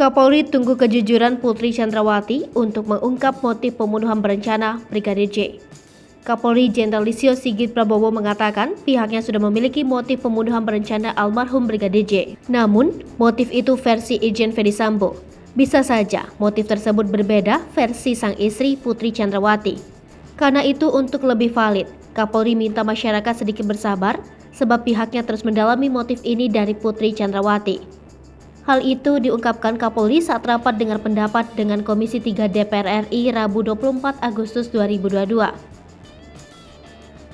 Kapolri tunggu kejujuran Putri Chandrawati untuk mengungkap motif pembunuhan berencana Brigadir J. Kapolri Jenderal Listio Sigit Prabowo mengatakan pihaknya sudah memiliki motif pembunuhan berencana almarhum Brigadir J. Namun, motif itu versi Irjen Ferdy Sambo. Bisa saja motif tersebut berbeda versi sang istri Putri Chandrawati. Karena itu untuk lebih valid, Kapolri minta masyarakat sedikit bersabar sebab pihaknya terus mendalami motif ini dari Putri Chandrawati. Hal itu diungkapkan Kapolri saat rapat dengar pendapat dengan Komisi 3 DPR RI Rabu 24 Agustus 2022.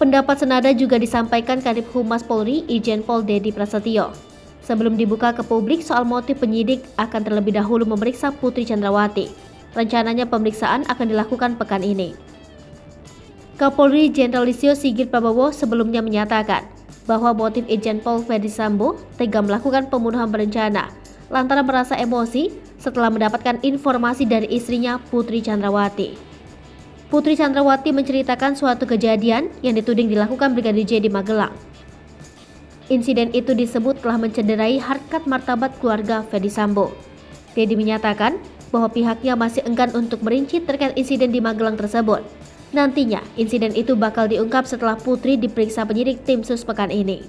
Pendapat senada juga disampaikan Kadif Humas Polri Irjen Pol Dedi Prasetyo. Sebelum dibuka ke publik soal motif, penyidik akan terlebih dahulu memeriksa Putri Chandrawati. Rencananya pemeriksaan akan dilakukan pekan ini. Kapolri Jenderal Listio Sigit Prabowo sebelumnya menyatakan bahwa motif Irjen Pol Ferdy Sambo tega melakukan pembunuhan berencana lantaran merasa emosi setelah mendapatkan informasi dari istrinya Putri Chandrawati. Putri Chandrawati menceritakan suatu kejadian yang dituding dilakukan Brigadir J di Magelang. Insiden itu disebut telah mencederai harkat martabat keluarga Ferdy Sambo. Dedi menyatakan bahwa pihaknya masih enggan untuk merinci terkait insiden di Magelang tersebut. Nantinya, insiden itu bakal diungkap setelah Putri diperiksa penyidik tim sus pekan ini.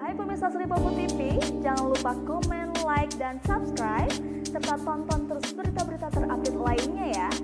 Hai pemirsa Sri Popo TV, jangan lupa komen, like, dan subscribe, serta tonton terus berita-berita terupdate lainnya